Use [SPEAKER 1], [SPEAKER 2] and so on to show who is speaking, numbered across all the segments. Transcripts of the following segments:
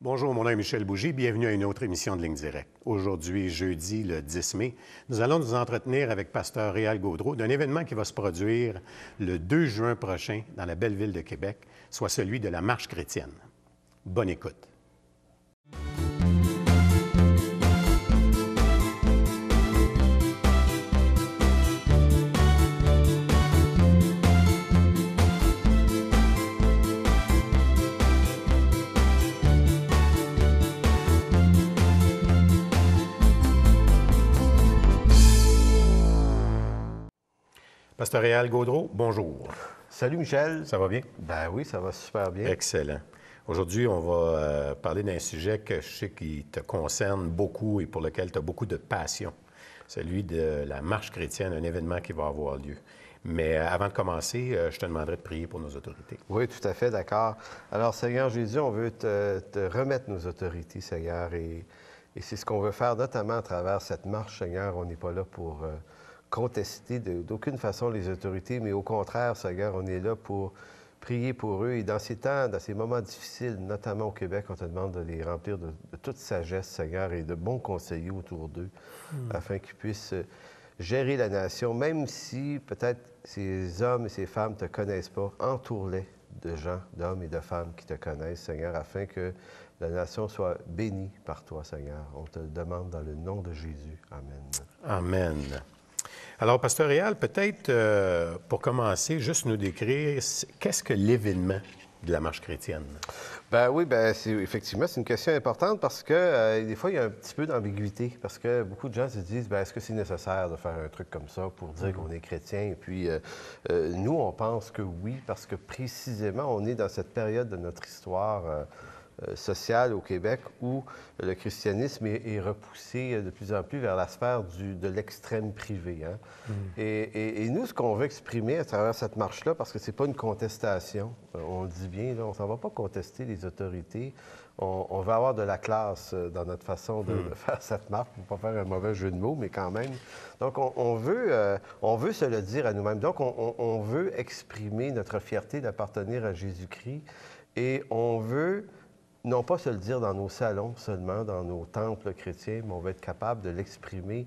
[SPEAKER 1] Bonjour, mon nom est Michel Bougie. Bienvenue à une autre émission de Ligne Directe. Aujourd'hui, jeudi, le 10 mai, nous allons nous entretenir avec Pasteur Réal Gaudreau d'un événement qui va se produire le 2 juin prochain dans la belle ville de Québec, soit celui de la Marche chrétienne. Bonne écoute. Pasteur Réal Gaudreau, bonjour.
[SPEAKER 2] Salut Michel.
[SPEAKER 1] Ça va bien?
[SPEAKER 2] Ben oui, ça va super bien.
[SPEAKER 1] Excellent. Aujourd'hui, on va parler d'un sujet que je sais qui te concerne beaucoup et pour lequel tu as beaucoup de passion, celui de la Marche chrétienne, un événement qui va avoir lieu. Mais avant de commencer, je te demanderai de prier pour nos autorités.
[SPEAKER 2] Oui, tout à fait, d'accord. Alors, Seigneur Jésus, on veut te remettre nos autorités, Seigneur, et c'est ce qu'on veut faire, notamment à travers cette marche, Seigneur. On n'est pas là pour contester d'aucune façon les autorités, mais au contraire, Seigneur, on est là pour prier pour eux. Et dans ces temps, dans ces moments difficiles, notamment au Québec, on te demande de les remplir de toute sagesse, Seigneur, et de bons conseillers autour d'eux, afin qu'ils puissent gérer la nation, même si peut-être ces hommes et ces femmes ne te connaissent pas. Entoure-les de gens, d'hommes et de femmes qui te connaissent, Seigneur, afin que la nation soit bénie par toi, Seigneur. On te le demande dans le nom de Jésus. Amen.
[SPEAKER 1] Amen. Alors, Pasteur Réal, peut-être pour commencer, juste nous décrire qu'est-ce que l'événement de la Marche chrétienne?
[SPEAKER 2] Ben oui, effectivement, c'est une question importante parce que des fois, il y a un petit peu d'ambiguïté parce que beaucoup de gens se disent, est-ce que c'est nécessaire de faire un truc comme ça pour dire qu'on est chrétien? Et puis, nous, on pense que oui, parce que précisément, on est dans cette période de notre histoire sociale au Québec où le christianisme est repoussé de plus en plus vers la sphère de l'extrême privé. Hein? Et nous, ce qu'on veut exprimer à travers cette marche-là, parce que c'est pas une contestation, on le dit bien, là, on s'en va pas contester les autorités, on va avoir de la classe dans notre façon de faire cette marche, pour pas faire un mauvais jeu de mots, mais quand même. Donc, on veut se le dire à nous-mêmes. Donc, on veut exprimer notre fierté d'appartenir à Jésus-Christ et on veut non pas se le dire dans nos salons seulement, dans nos temples chrétiens, mais on va être capable de l'exprimer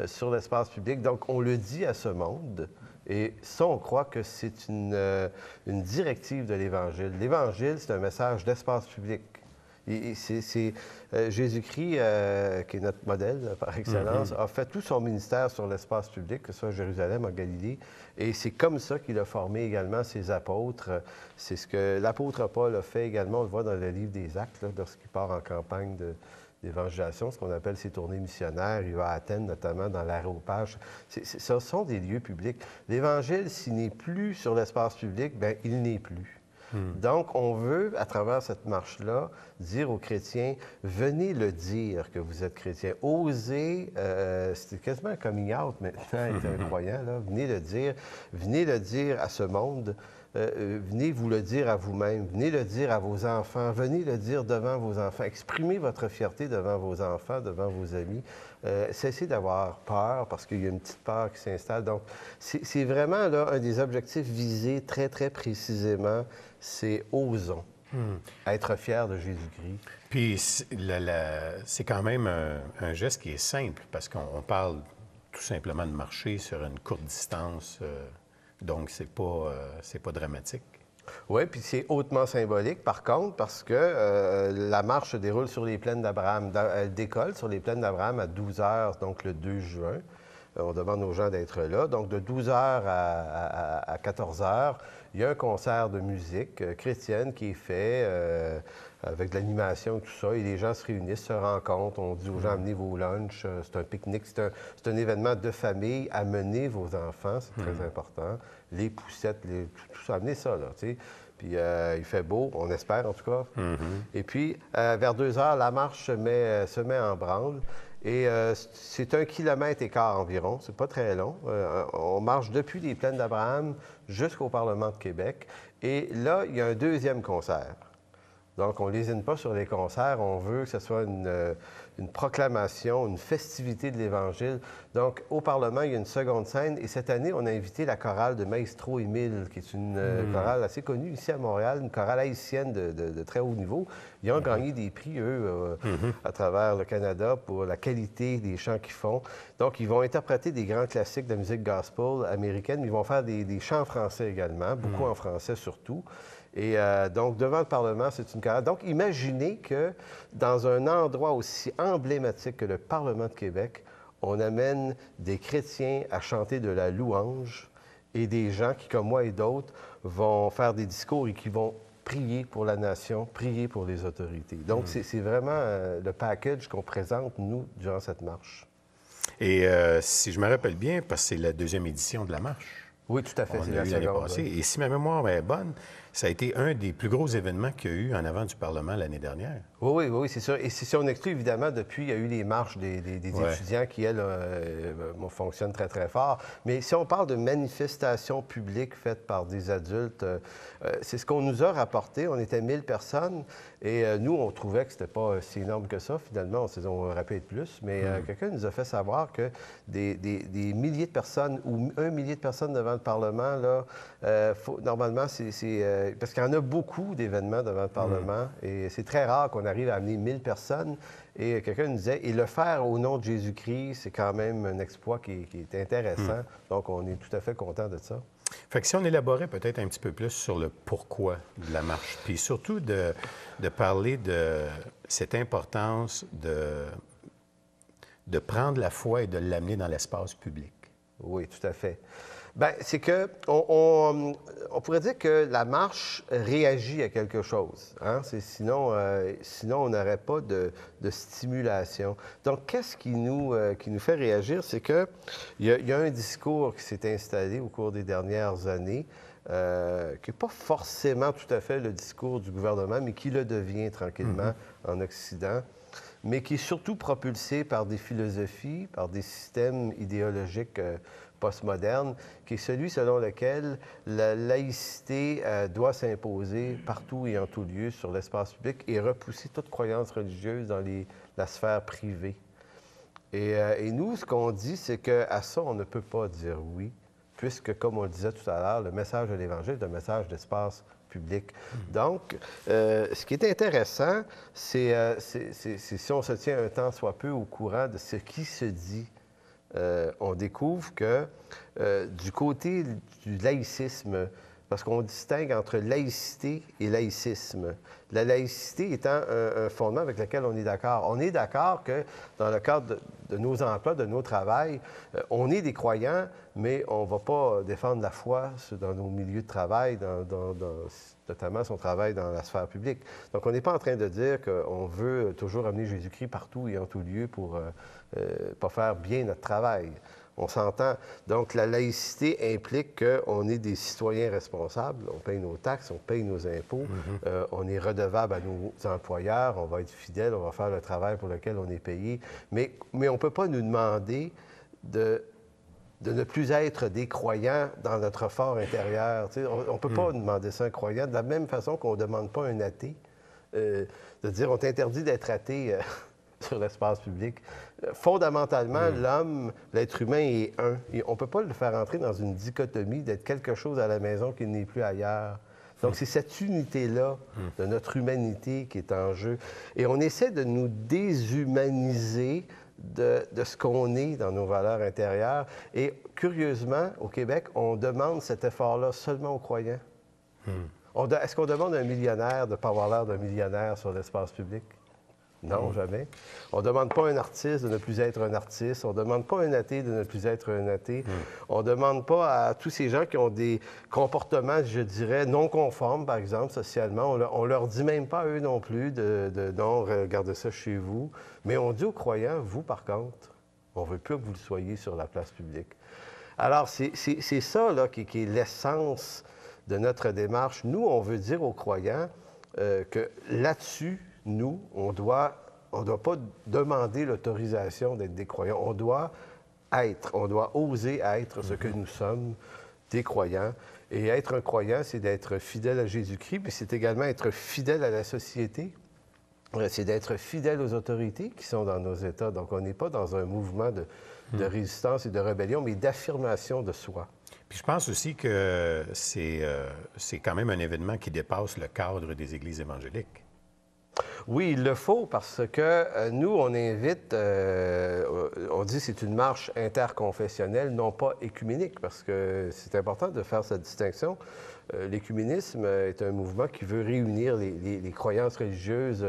[SPEAKER 2] sur l'espace public. Donc, on le dit à ce monde, et ça, on croit que c'est une directive de l'Évangile. L'Évangile, c'est un message d'espace public. C'est Jésus-Christ, qui est notre modèle par excellence, a fait tout son ministère sur l'espace public, que ce soit à Jérusalem, en Galilée, et c'est comme ça qu'il a formé également ses apôtres. C'est ce que l'apôtre Paul a fait également, on le voit dans le livre des Actes, là, lorsqu'il part en campagne d'évangélisation, ce qu'on appelle ses tournées missionnaires. Il va à Athènes, notamment dans l'Aréopage. Ce sont des lieux publics. L'Évangile, s'il n'est plus sur l'espace public, il n'est plus. Donc, on veut, à travers cette marche-là, dire aux chrétiens, venez le dire que vous êtes chrétien. Osez, c'est quasiment un coming out maintenant, être un croyant, là. Venez le dire à ce monde. Venez vous le dire à vous-même, venez le dire à vos enfants, venez le dire devant vos enfants. Exprimez votre fierté devant vos enfants, devant vos amis. Cessez d'avoir peur, parce qu'il y a une petite peur qui s'installe. Donc, c'est vraiment là un des objectifs visés très, très précisément, c'est osons. Être fiers de Jésus-Christ.
[SPEAKER 1] Puis, c'est quand même un geste qui est simple, parce qu'on parle tout simplement de marcher sur une courte distance. Donc, c'est pas dramatique.
[SPEAKER 2] Oui, puis c'est hautement symbolique, par contre, parce que la marche se déroule sur les plaines d'Abraham. Elle décolle sur les plaines d'Abraham à 12 heures, donc le 2 juin. On demande aux gens d'être là. Donc, de 12 heures à 14 heures, il y a un concert de musique chrétienne qui est fait avec de l'animation et tout ça. Et les gens se réunissent, se rencontrent. On dit aux gens, amenez vos lunchs. C'est un pique-nique. C'est un événement de famille. Amenez vos enfants, c'est très important. Les poussettes, tout ça. Amenez ça, là, tu sais. Puis il fait beau, on espère en tout cas. Et puis, vers 2 heures, la marche se met en branle. Et c'est 1,5 km environ, c'est pas très long. On marche depuis les plaines d'Abraham jusqu'au Parlement de Québec. Et là, il y a un deuxième concert. Donc, on ne lésine pas sur les concerts. On veut que ce soit une proclamation, une festivité de l'Évangile. Donc, au Parlement, il y a une seconde scène. Et cette année, on a invité la chorale de Maestro Émile, qui est une chorale assez connue ici à Montréal, une chorale haïtienne de très haut niveau. Ils ont gagné des prix, eux, à travers le Canada pour la qualité des chants qu'ils font. Donc, ils vont interpréter des grands classiques de la musique gospel américaine, mais ils vont faire des chants français également, beaucoup en français surtout. Et donc, devant le Parlement, c'est une chorale. Donc, imaginez que dans un endroit aussi emblématique que le Parlement de Québec, on amène des chrétiens à chanter de la louange et des gens qui, comme moi et d'autres, vont faire des discours et qui vont prier pour la nation, prier pour les autorités. Donc, c'est vraiment le package qu'on présente, nous, durant cette marche.
[SPEAKER 1] Et si je me rappelle bien, parce que c'est la deuxième édition de la marche.
[SPEAKER 2] Oui, tout à fait.
[SPEAKER 1] C'est l'année passée. Oui. Et si ma mémoire est bonne, ça a été un des plus gros événements qu'il y a eu en avant du Parlement l'année dernière.
[SPEAKER 2] Oui, c'est sûr. Et si on exclut, évidemment, depuis, il y a eu les marches des étudiants qui, elles, fonctionnent très, très fort. Mais si on parle de manifestations publiques faites par des adultes, c'est ce qu'on nous a rapporté. On était 1000 personnes et nous, on trouvait que c'était pas si énorme que ça. Finalement, on s'est dit, on aurait pu être plus. Mais quelqu'un nous a fait savoir que des milliers de personnes ou 1 millier de personnes devant le Parlement, là, normalement, c'est parce qu'il y en a beaucoup d'événements devant le Parlement et c'est très rare qu'on arrive à amener 1000 personnes. Et quelqu'un nous disait, et le faire au nom de Jésus-Christ, c'est quand même un exploit qui est intéressant. Donc, on est tout à fait content de ça.
[SPEAKER 1] Fait que si on élaborait peut-être un petit peu plus sur le pourquoi de la marche, puis surtout de parler de cette importance de prendre la foi et de l'amener dans l'espace public.
[SPEAKER 2] Oui, tout à fait. Bien, c'est que on pourrait dire que la marche réagit à quelque chose. Hein? Sinon, on n'aurait pas de stimulation. Donc, qu'est-ce qui nous fait réagir? C'est qu'il y a un discours qui s'est installé au cours des dernières années, qui n'est pas forcément tout à fait le discours du gouvernement, mais qui le devient tranquillement en Occident, mais qui est surtout propulsé par des philosophies, par des systèmes idéologiques postmoderne, qui est celui selon lequel la laïcité doit s'imposer partout et en tout lieu sur l'espace public et repousser toute croyance religieuse dans la sphère privée. Et nous, ce qu'on dit, c'est qu'à ça, on ne peut pas dire oui, puisque, comme on le disait tout à l'heure, le message de l'Évangile est un message d'espace public. Donc, ce qui est intéressant, c'est si on se tient un temps soit peu au courant de ce qui se dit, on découvre que du côté du laïcisme, parce qu'on distingue entre laïcité et laïcisme, la laïcité étant un fondement avec lequel on est d'accord. On est d'accord que dans le cadre de nos emplois, de nos travails, on est des croyants, mais on ne va pas défendre la foi dans nos milieux de travail, notamment son travail dans la sphère publique. Donc, on n'est pas en train de dire qu'on veut toujours amener Jésus-Christ partout et en tout lieu pour pas faire bien notre travail. On s'entend. Donc, la laïcité implique qu'on est des citoyens responsables. On paye nos taxes, on paye nos impôts, on est redevable à nos employeurs, on va être fidèle, on va faire le travail pour lequel on est payé. Mais on ne peut pas nous demander de ne plus être des croyants dans notre fort intérieur. Tu sais, on ne peut pas demander ça à un croyant, de la même façon qu'on ne demande pas à un athée de dire on t'interdit d'être athée sur l'espace public. Fondamentalement, l'homme, l'être humain est un. Et on ne peut pas le faire entrer dans une dichotomie d'être quelque chose à la maison qui n'est plus ailleurs. Donc, c'est cette unité-là de notre humanité qui est en jeu. Et on essaie de nous déshumaniser de ce qu'on est dans nos valeurs intérieures. Et curieusement, au Québec, on demande cet effort-là seulement aux croyants. Est-ce qu'on demande à un millionnaire de ne pas avoir l'air d'un millionnaire sur l'espace public? Non, jamais. On ne demande pas à un artiste de ne plus être un artiste. On ne demande pas à un athée de ne plus être un athée. On ne demande pas à tous ces gens qui ont des comportements, je dirais, non conformes, par exemple, socialement. On ne leur dit même pas, eux non plus, non, regardez ça chez vous. Mais on dit aux croyants, vous, par contre, on ne veut plus que vous le soyez sur la place publique. Alors, c'est ça, là, qui est l'essence de notre démarche. Nous, on veut dire aux croyants que là-dessus, nous, on ne doit pas demander l'autorisation d'être des croyants. On doit oser être ce que nous sommes, des croyants. Et être un croyant, c'est d'être fidèle à Jésus-Christ, mais c'est également être fidèle à la société. c'est d'être fidèle aux autorités qui sont dans nos États. Donc, on n'est pas dans un mouvement de résistance et de rébellion, mais d'affirmation de soi.
[SPEAKER 1] Puis je pense aussi que c'est quand même un événement qui dépasse le cadre des églises évangéliques.
[SPEAKER 2] Oui, il le faut parce que nous, on invite, on dit que c'est une marche interconfessionnelle, non pas écuménique, parce que c'est important de faire cette distinction. L'écuménisme est un mouvement qui veut réunir les croyances religieuses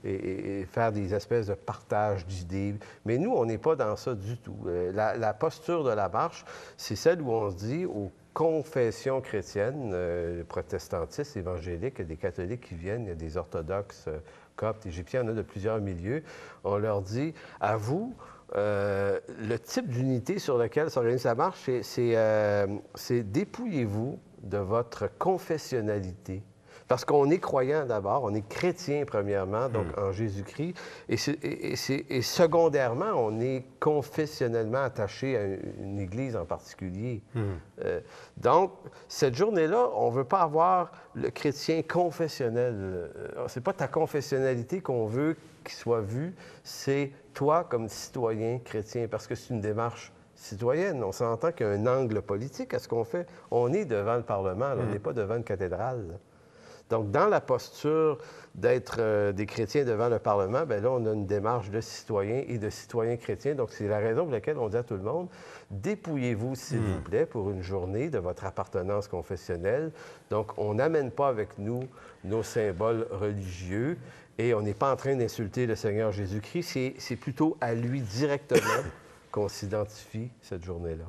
[SPEAKER 2] et faire des espèces de partage d'idées. Mais nous, on n'est pas dans ça du tout. La posture de la marche, c'est celle où on se dit aux confessions chrétiennes, le protestantisme, évangélique, il y a des catholiques qui viennent, il y a des orthodoxes, coptes, égyptiens, il y en a de plusieurs milieux. On leur dit, à vous, le type d'unité sur lequel s'organise la marche, c'est dépouillez-vous de votre confessionnalité. Parce qu'on est croyant d'abord, on est chrétien premièrement, donc en Jésus-Christ, et secondairement, on est confessionnellement attaché à une Église en particulier. Donc, cette journée-là, on ne veut pas avoir le chrétien confessionnel. C'est pas ta confessionnalité qu'on veut qu'il soit vu, c'est toi comme citoyen chrétien, parce que c'est une démarche citoyenne. On s'entend qu'il y a un angle politique à ce qu'on fait. On est devant le Parlement, là, on n'est pas devant une cathédrale. Donc, dans la posture d'être des chrétiens devant le Parlement, bien là, on a une démarche de citoyens et de citoyens chrétiens. Donc, c'est la raison pour laquelle on dit à tout le monde, dépouillez-vous, s'il vous plaît, pour une journée de votre appartenance confessionnelle. Donc, on n'amène pas avec nous nos symboles religieux et on n'est pas en train d'insulter le Seigneur Jésus-Christ. C'est plutôt à lui directement qu'on s'identifie cette journée-là.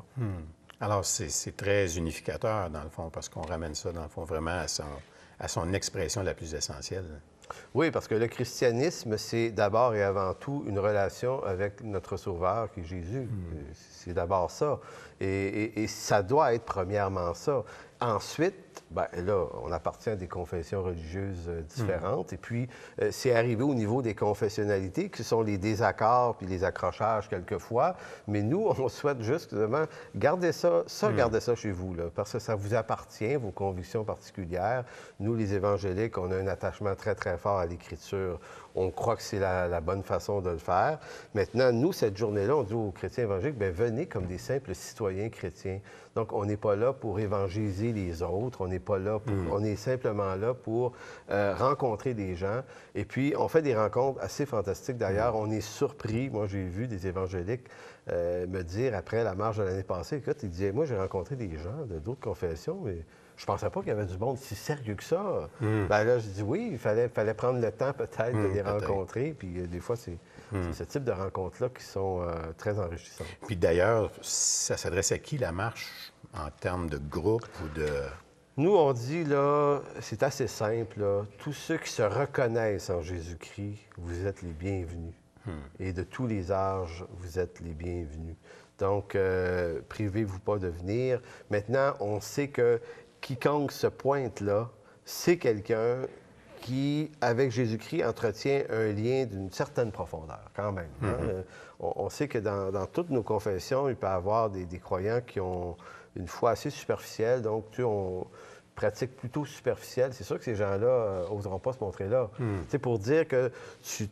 [SPEAKER 1] Alors, c'est très unificateur, dans le fond, parce qu'on ramène ça, dans le fond, vraiment à son expression la plus essentielle.
[SPEAKER 2] Oui, parce que le christianisme, c'est d'abord et avant tout une relation avec notre Sauveur, qui est Jésus. C'est d'abord ça. Et ça doit être premièrement ça. Ensuite, bien là, on appartient à des confessions religieuses différentes. Et puis, c'est arrivé au niveau des confessionnalités, qui sont les désaccords puis les accrochages quelquefois. Mais nous, on souhaite justement garder ça, gardez ça chez vous, là, parce que ça vous appartient, vos convictions particulières. Nous, les évangéliques, on a un attachement très, très fort à l'Écriture. On croit que c'est la bonne façon de le faire. Maintenant, nous, cette journée-là, on dit aux chrétiens évangéliques, bien, venez comme des simples citoyens chrétiens. Donc, on n'est pas là pour évangéliser les autres. On n'est pas là pour... On est simplement là pour rencontrer des gens. Et puis, on fait des rencontres assez fantastiques. D'ailleurs, on est surpris. Moi, j'ai vu des évangéliques me dire, après la marche de l'année passée, écoute, ils disaient, moi, j'ai rencontré des gens d'autres confessions, mais je pensais pas qu'il y avait du monde si sérieux que ça. Bien là, je dis oui, il fallait prendre le temps peut-être de les rencontrer. Puis des fois, c'est ce type de rencontres-là qui sont très enrichissantes.
[SPEAKER 1] Puis d'ailleurs, ça s'adresse à qui la marche en termes de groupe ou de...
[SPEAKER 2] Nous, on dit, là, c'est assez simple, là, tous ceux qui se reconnaissent en Jésus-Christ, vous êtes les bienvenus. Et de tous les âges, vous êtes les bienvenus. Donc, privez-vous pas de venir. Maintenant, on sait que quiconque se pointe là, c'est quelqu'un qui, avec Jésus-Christ, entretient un lien d'une certaine profondeur, quand même. On sait que dans toutes nos confessions, il peut y avoir des croyants qui ont une foi assez superficielle, donc on pratique plutôt superficielle. C'est sûr que ces gens-là n'oseront pas se montrer là. C'est pour dire que tu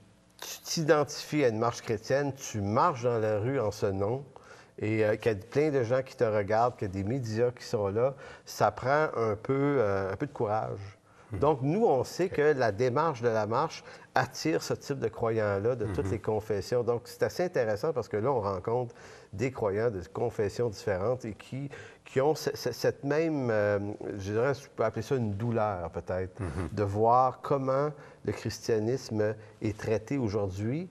[SPEAKER 2] t'identifies à une marche chrétienne, tu marches dans la rue en ce nom, et qu'il y a plein de gens qui te regardent, qu'il y a des médias qui sont là, ça prend un peu de courage. Donc, nous, on sait que la démarche de la marche attire ce type de croyants-là de toutes les confessions. Donc, c'est assez intéressant parce que là, on rencontre des croyants de confessions différentes et qui ont cette même, je dirais, je peux appeler ça une douleur peut-être, de voir comment le christianisme est traité aujourd'hui,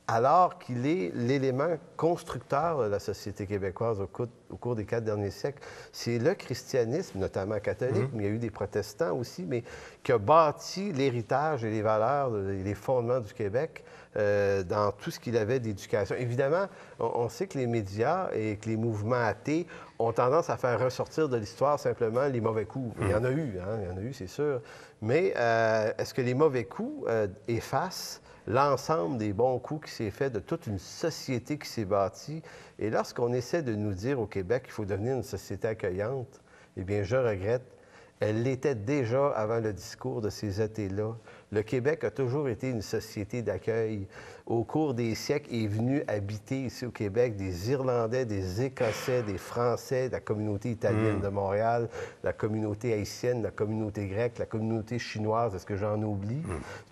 [SPEAKER 2] alors qu'il est l'élément constructeur de la société québécoise au cours des 4 derniers siècles. C'est le christianisme, notamment catholique, mais il y a eu des protestants aussi, mais qui a bâti l'héritage et les valeurs, les fondements du Québec dans tout ce qu'il avait d'éducation. Évidemment, on sait que les médias et que les mouvements athées ont tendance à faire ressortir de l'histoire simplement les mauvais coups. Il y en a eu, hein, il y en a eu, c'est sûr. Mais est-ce que les mauvais coups effacent l'ensemble des bons coups qui s'est fait de toute une société qui s'est bâtie? Et lorsqu'on essaie de nous dire au Québec qu'il faut devenir une société accueillante, eh bien, je regrette, elle l'était déjà avant le discours de ces athées-là. Le Québec a toujours été une société d'accueil. Au cours des siècles, est venu habiter ici au Québec des Irlandais, des Écossais, des Français, la communauté italienne de Montréal, la communauté haïtienne, la communauté grecque, la communauté chinoise, est-ce que j'en oublie?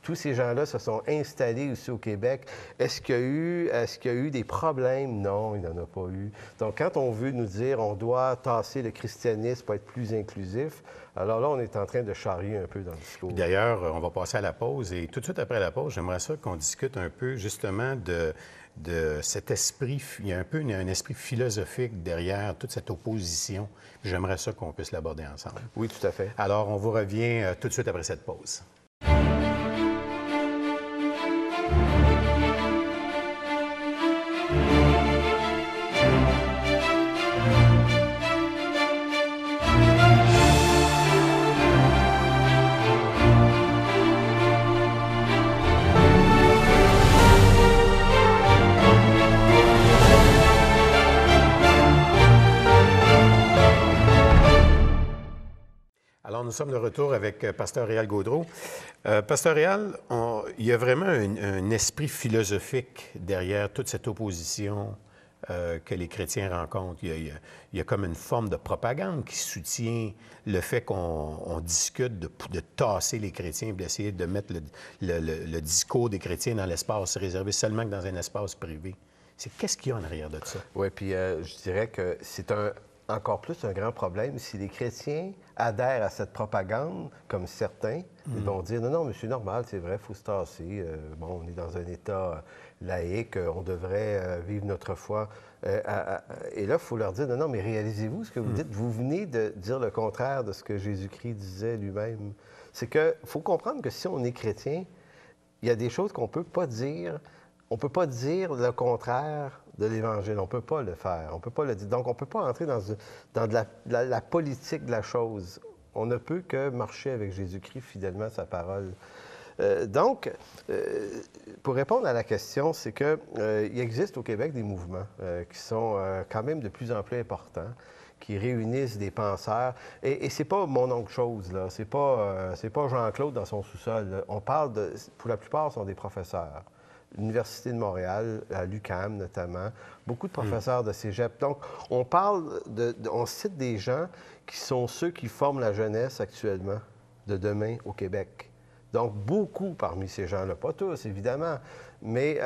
[SPEAKER 2] Tous ces gens-là se sont installés ici au Québec. Est-ce qu'il y a eu des problèmes? Non, il n'en a pas eu. Donc, quand on veut nous dire on doit tasser le christianisme pour être plus inclusif, alors là, on est en train de charrier un peu dans le discours.
[SPEAKER 1] D'ailleurs, on va passer à la pause et tout de suite après la pause, j'aimerais ça qu'on discute un peu justement de cet esprit. Il y a un esprit philosophique derrière toute cette opposition. J'aimerais ça qu'on puisse l'aborder ensemble.
[SPEAKER 2] Oui, tout à fait.
[SPEAKER 1] Alors, on vous revient tout de suite après cette pause. Alors, nous sommes de retour avec Pasteur Réal Gaudreau. Pasteur Réal, il y a vraiment un esprit philosophique derrière toute cette opposition que les chrétiens rencontrent. Il y a comme une forme de propagande qui soutient le fait qu'on discute de tasser les chrétiens et d'essayer de mettre le discours des chrétiens dans l'espace réservé seulement que dans un espace privé. Qu'est-ce qu'il y a en arrière de ça?
[SPEAKER 2] Oui, puis je dirais que c'est encore plus un grand problème si les chrétiens adhèrent à cette propagande, comme certains, ils vont dire « Non, non, mais c'est normal, c'est vrai, il faut se tasser. Bon, on est dans un État laïque, on devrait vivre notre foi. » Et là, il faut leur dire « Non, non, mais réalisez-vous ce que vous dites. Vous venez de dire le contraire de ce que Jésus-Christ disait lui-même. » C'est qu'il faut comprendre que si on est chrétien, il y a des choses qu'on ne peut pas dire. On ne peut pas dire le contraire de l'Évangile. On ne peut pas le faire. On peut pas le dire. Donc, on ne peut pas entrer dans la politique de la chose. On ne peut que marcher avec Jésus-Christ fidèlement à sa parole. Donc, pour répondre à la question, c'est qu'il existe au Québec des mouvements qui sont quand même de plus en plus importants, qui réunissent des penseurs. Et c'est pas mon oncle chose, là. C'est pas Jean-Claude dans son sous-sol. Là. On parle de... Pour la plupart, ce sont des professeurs. L'Université de Montréal, à l'UQAM notamment, beaucoup de professeurs de cégep. Donc, on cite des gens qui sont ceux qui forment la jeunesse actuellement de demain au Québec. Donc, beaucoup parmi ces gens-là, pas tous évidemment, mais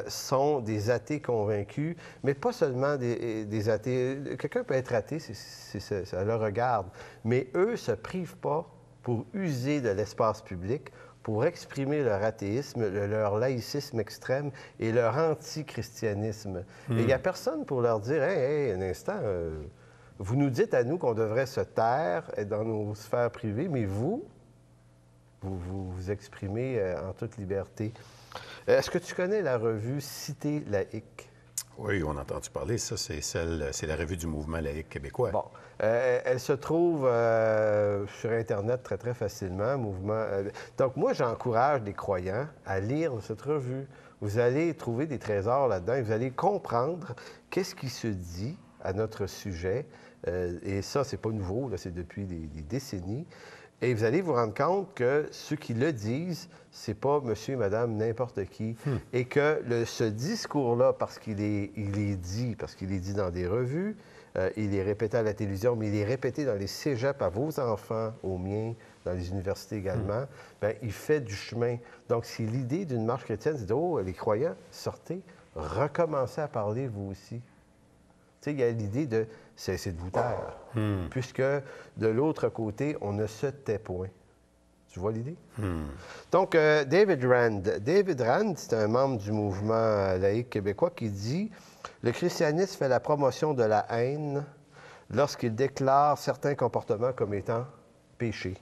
[SPEAKER 2] sont des athées convaincus, mais pas seulement des athées. Quelqu'un peut être athée, ça le regarde, mais eux ne se privent pas pour user de l'espace public pour exprimer leur athéisme, leur laïcisme extrême et leur antichristianisme. Et il n'y a personne pour leur dire « Hey, un instant, vous nous dites à nous qu'on devrait se taire dans nos sphères privées, mais vous exprimez en toute liberté. » Est-ce que tu connais la revue Cité laïque?
[SPEAKER 1] Oui, on a entendu parler. Ça, c'est la revue du mouvement laïque québécois.
[SPEAKER 2] Bon. Elle se trouve sur Internet très, très facilement, mouvement. Donc, moi, j'encourage les croyants à lire cette revue. Vous allez trouver des trésors là-dedans et vous allez comprendre qu'est-ce qui se dit à notre sujet. Et ça, c'est pas nouveau, là, c'est depuis des décennies. Et vous allez vous rendre compte que ceux qui le disent, c'est pas monsieur et madame n'importe qui. Et que ce discours-là, parce qu'il est dit dans des revues, il est répété à la télévision, mais il est répété dans les cégeps à vos enfants, aux miens, dans les universités également, bien, il fait du chemin. Donc, c'est l'idée d'une marche chrétienne, c'est de « Oh, les croyants, sortez, recommencez à parler vous aussi. » Tu sais, il y a l'idée de cesser de vous taire, puisque de l'autre côté, on ne se tait point. Tu vois l'idée? Donc, David Rand, c'est un membre du mouvement laïque québécois qui dit « Le christianisme fait la promotion de la haine lorsqu'il déclare certains comportements comme étant péchés.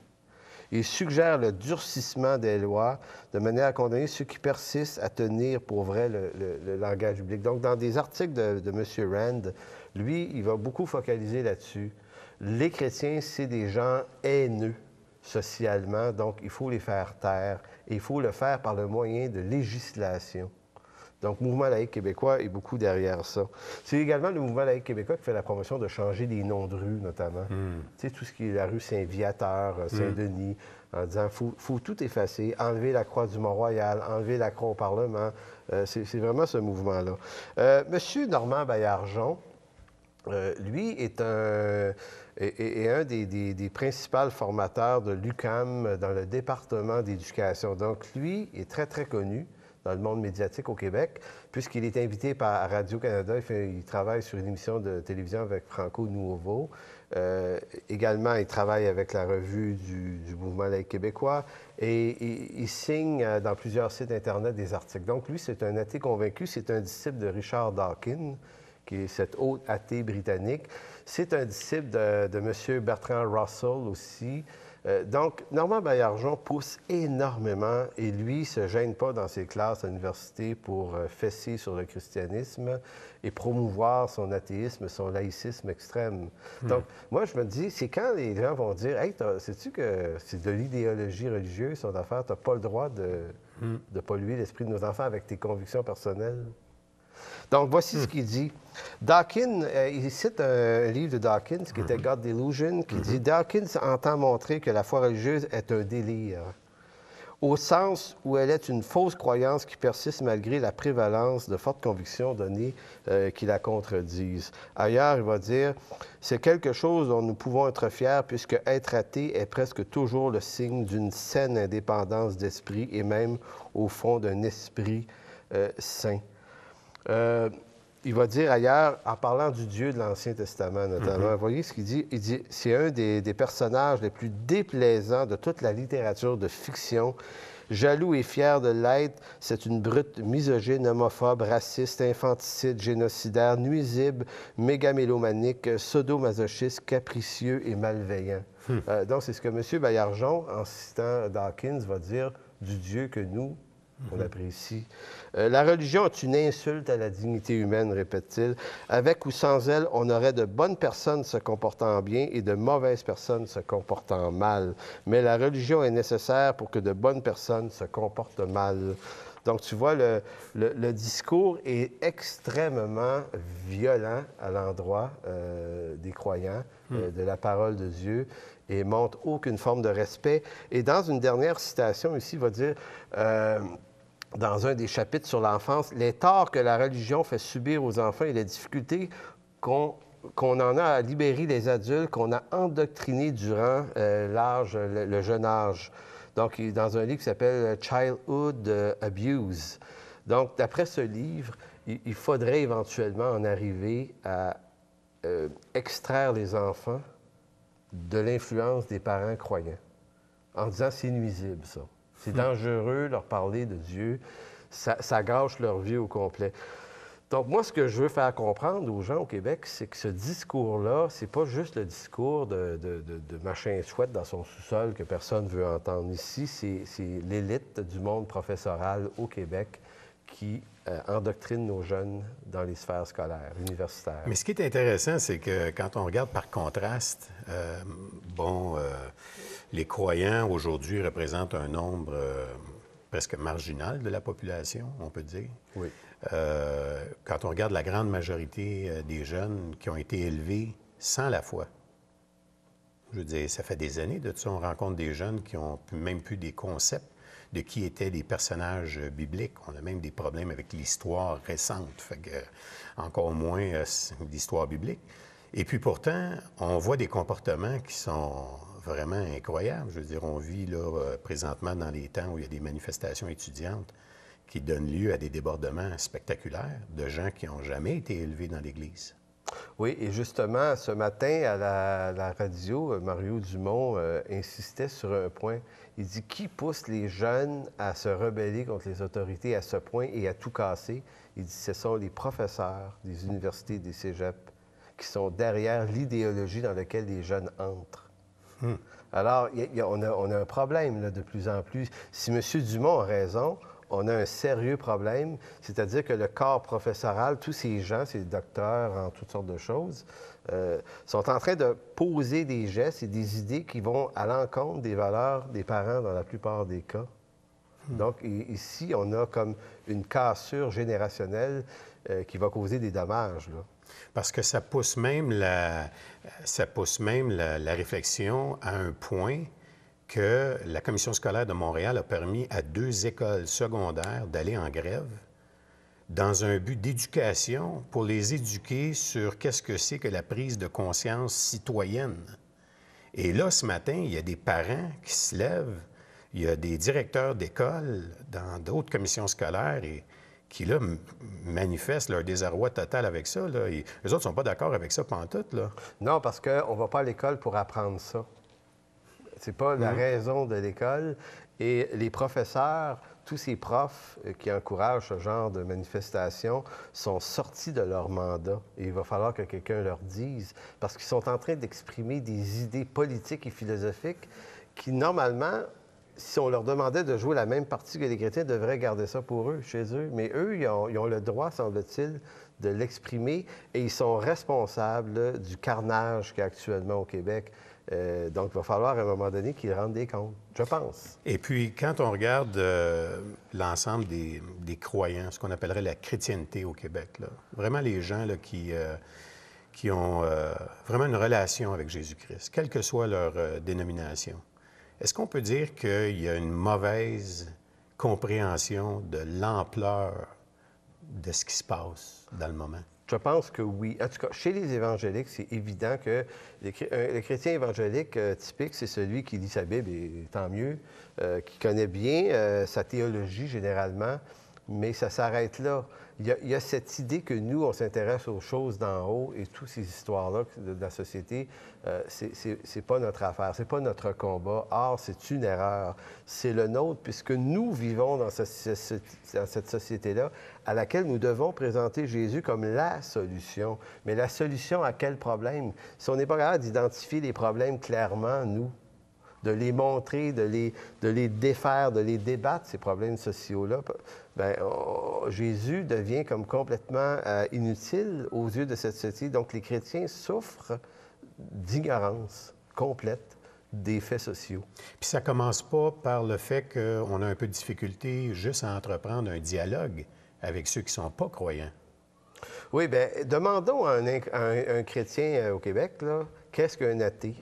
[SPEAKER 2] Il suggère le durcissement des lois de manière à condamner ceux qui persistent à tenir pour vrai le langage biblique. » Donc, dans des articles de M. Rand, lui, il va beaucoup focaliser là-dessus. Les chrétiens, c'est des gens haineux socialement, donc il faut les faire taire et il faut le faire par le moyen de législation. Donc, Mouvement laïque québécois est beaucoup derrière ça. C'est également le Mouvement laïque québécois qui fait la promotion de changer les noms de rues, notamment. Tu sais, tout ce qui est la rue Saint-Viateur, Saint-Denis, en disant faut tout effacer, enlever la croix du Mont-Royal, enlever la croix au Parlement. C'est vraiment ce mouvement-là. Monsieur Normand Baillargeon, lui est un des principaux formateurs de l'UQAM dans le département d'éducation. Donc, lui est très, très connu dans le monde médiatique au Québec, puisqu'il est invité par Radio-Canada. Il travaille sur une émission de télévision avec Franco Nuovo. Également, il travaille avec la revue du Mouvement laïque québécois et il signe dans plusieurs sites Internet des articles. Donc, lui, c'est un athée convaincu. C'est un disciple de Richard Dawkins, qui est cet autre athée britannique. C'est un disciple de M. Bertrand Russell aussi. Donc, Normand Baillargeon pousse énormément et lui ne se gêne pas dans ses classes à l'université pour fesser sur le christianisme et promouvoir son athéisme, son laïcisme extrême. Donc, moi, je me dis, c'est quand les gens vont dire « Hey, sais-tu que c'est de l'idéologie religieuse, son affaire, tu n'as pas le droit de polluer l'esprit de nos enfants avec tes convictions personnelles. » Donc, voici ce qu'il dit. Dawkins, il cite un livre de Dawkins qui était God Delusion, qui dit « Dawkins entend montrer que la foi religieuse est un délire, au sens où elle est une fausse croyance qui persiste malgré la prévalence de fortes convictions données qui la contredisent. » Ailleurs, il va dire « C'est quelque chose dont nous pouvons être fiers puisque être athée est presque toujours le signe d'une saine indépendance d'esprit et même, au fond, d'un esprit saint. » Il va dire ailleurs, en parlant du Dieu de l'Ancien Testament notamment, voyez ce qu'il dit? Il dit, c'est un des personnages les plus déplaisants de toute la littérature de fiction. Jaloux et fier de l'être, c'est une brute misogyne, homophobe, raciste, infanticide, génocidaire, nuisible, mégamélomanique, sadomasochiste, capricieux et malveillant. Donc, c'est ce que M. Baillargeon, en citant Dawkins, va dire du Dieu que nous, on apprécie. La religion est une insulte à la dignité humaine, répète-t-il. Avec ou sans elle, on aurait de bonnes personnes se comportant bien et de mauvaises personnes se comportant mal. Mais la religion est nécessaire pour que de bonnes personnes se comportent mal. Donc, tu vois, le discours est extrêmement violent à l'endroit des croyants, de la parole de Dieu, et montre aucune forme de respect. Et dans une dernière citation ici, il va dire... dans un des chapitres sur l'enfance, les torts que la religion fait subir aux enfants et les difficultés qu'on en a à libérer les adultes, qu'on a endoctrinés durant le jeune âge. Donc, dans un livre qui s'appelle Childhood Abuse. Donc, d'après ce livre, il faudrait éventuellement en arriver à extraire les enfants de l'influence des parents croyants, en disant c'est nuisible, ça. C'est dangereux leur parler de Dieu. Ça gâche leur vie au complet. Donc, moi, ce que je veux faire comprendre aux gens au Québec, c'est que ce discours-là, c'est pas juste le discours de machin chouette dans son sous-sol que personne ne veut entendre. Ici, c'est l'élite du monde professoral au Québec qui endoctrine nos jeunes dans les sphères scolaires, universitaires.
[SPEAKER 1] Mais ce qui est intéressant, c'est que quand on regarde par contraste, les croyants aujourd'hui représentent un nombre presque marginal de la population, on peut dire.
[SPEAKER 2] Oui.
[SPEAKER 1] Quand on regarde la grande majorité des jeunes qui ont été élevés sans la foi, je veux dire, ça fait des années de ça, on rencontre des jeunes qui ont même plus des concepts de qui étaient les personnages bibliques. On a même des problèmes avec l'histoire récente, fait que, encore moins l'histoire biblique. Et puis pourtant, on voit des comportements qui sont vraiment incroyables. Je veux dire, on vit là présentement dans les temps où il y a des manifestations étudiantes qui donnent lieu à des débordements spectaculaires de gens qui n'ont jamais été élevés dans l'Église.
[SPEAKER 2] Oui, et justement, ce matin, à la radio, Mario Dumont insistait sur un point. Il dit « Qui pousse les jeunes à se rebeller contre les autorités à ce point et à tout casser? » Il dit « Ce sont les professeurs des universités, des cégeps, qui sont derrière l'idéologie dans laquelle les jeunes entrent. » Alors, on a un problème là, de plus en plus. Si M. Dumont a raison, on a un sérieux problème, c'est-à-dire que le corps professoral, tous ces gens, ces docteurs en toutes sortes de choses, sont en train de poser des gestes et des idées qui vont à l'encontre des valeurs des parents dans la plupart des cas. Donc, ici, on a comme une cassure générationnelle qui va causer des dommages, là.
[SPEAKER 1] Parce que ça pousse même la réflexion à un point que la Commission scolaire de Montréal a permis à 2 écoles secondaires d'aller en grève dans un but d'éducation pour les éduquer sur qu'est-ce que c'est que la prise de conscience citoyenne. Et là, ce matin, il y a des parents qui se lèvent, il y a des directeurs d'école dans d'autres commissions scolaires et qui, là, manifestent leur désarroi total avec ça. Là. Et eux autres ne sont pas d'accord avec ça pantoute, là.
[SPEAKER 2] Non, parce qu'on ne va pas à l'école pour apprendre ça. C'est pas la raison de l'école. Et les professeurs, tous ces profs qui encouragent ce genre de manifestation sont sortis de leur mandat. Et il va falloir que quelqu'un leur dise, parce qu'ils sont en train d'exprimer des idées politiques et philosophiques qui, normalement, si on leur demandait de jouer la même partie que les chrétiens, devraient garder ça pour eux, chez eux. Mais eux, ils ont le droit, semble-t-il, de l'exprimer et ils sont responsables là, du carnage qu'il y a actuellement au Québec. Donc, il va falloir à un moment donné qu'ils rendent des comptes, je pense.
[SPEAKER 1] Et puis, quand on regarde l'ensemble des croyants, ce qu'on appellerait la chrétienté au Québec, là, vraiment les gens là, qui ont vraiment une relation avec Jésus-Christ, quelle que soit leur dénomination, est-ce qu'on peut dire qu'il y a une mauvaise compréhension de l'ampleur de ce qui se passe dans le moment?
[SPEAKER 2] Je pense que oui. En tout cas, chez les évangéliques, c'est évident que le chrétien évangélique typique, c'est celui qui lit sa Bible, et tant mieux, qui connaît bien sa théologie généralement, mais ça s'arrête là. Il y a cette idée que nous, on s'intéresse aux choses d'en haut et toutes ces histoires-là de la société, c'est pas notre affaire, c'est pas notre combat. Or, c'est une erreur. C'est le nôtre, puisque nous vivons dans cette société-là à laquelle nous devons présenter Jésus comme la solution. Mais la solution à quel problème? Si on n'est pas capable d'identifier les problèmes clairement, nous, de les montrer, de les défaire, de les débattre, ces problèmes sociaux-là, bien, Jésus devient comme complètement inutile aux yeux de cette société. Donc, les chrétiens souffrent d'ignorance complète des faits sociaux.
[SPEAKER 1] Puis ça commence pas par le fait qu'on a un peu de difficulté juste à entreprendre un dialogue avec ceux qui ne sont pas croyants.
[SPEAKER 2] Oui, bien, demandons à un chrétien au Québec, là, qu'est-ce qu'un athée?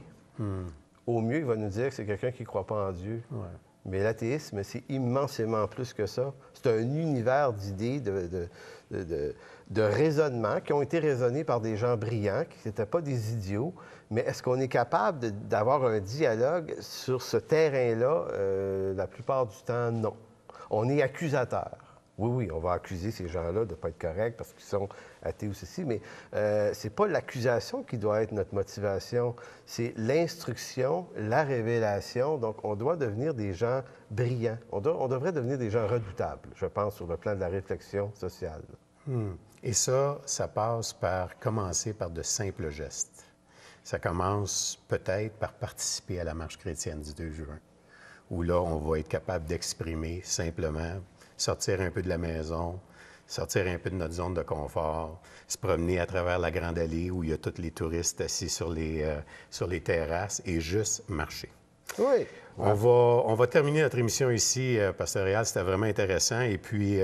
[SPEAKER 2] Au mieux, il va nous dire que c'est quelqu'un qui ne croit pas en Dieu.
[SPEAKER 1] Ouais.
[SPEAKER 2] Mais l'athéisme, c'est immensément plus que ça. C'est un univers d'idées, de raisonnements qui ont été raisonnés par des gens brillants, qui n'étaient pas des idiots. Mais est-ce qu'on est capable d'avoir un dialogue sur ce terrain-là? La plupart du temps, non. On est accusateur. Oui, on va accuser ces gens-là de ne pas être corrects parce qu'ils sont athées ou ceci, mais c'est pas l'accusation qui doit être notre motivation, c'est l'instruction, la révélation. Donc, on doit devenir des gens brillants. On devrait devenir des gens redoutables, je pense, sur le plan de la réflexion sociale.
[SPEAKER 1] Et ça passe par commencer par de simples gestes. Ça commence peut-être par participer à la marche chrétienne du 2 juin, où là, on va être capable d'exprimer simplement, sortir un peu de la maison, sortir un peu de notre zone de confort, se promener à travers la grande allée où il y a tous les touristes assis sur les terrasses et juste marcher.
[SPEAKER 2] Oui.
[SPEAKER 1] On va terminer notre émission ici, Pasteur Réal. C'était vraiment intéressant. Et puis,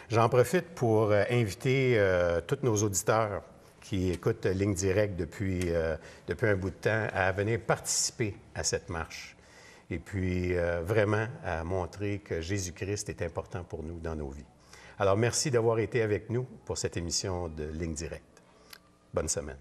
[SPEAKER 1] j'en profite pour inviter tous nos auditeurs qui écoutent Ligne Directe depuis un bout de temps à venir participer à cette marche. Et puis, vraiment, à montrer que Jésus-Christ est important pour nous dans nos vies. Alors, merci d'avoir été avec nous pour cette émission de Ligne Directe. Bonne semaine.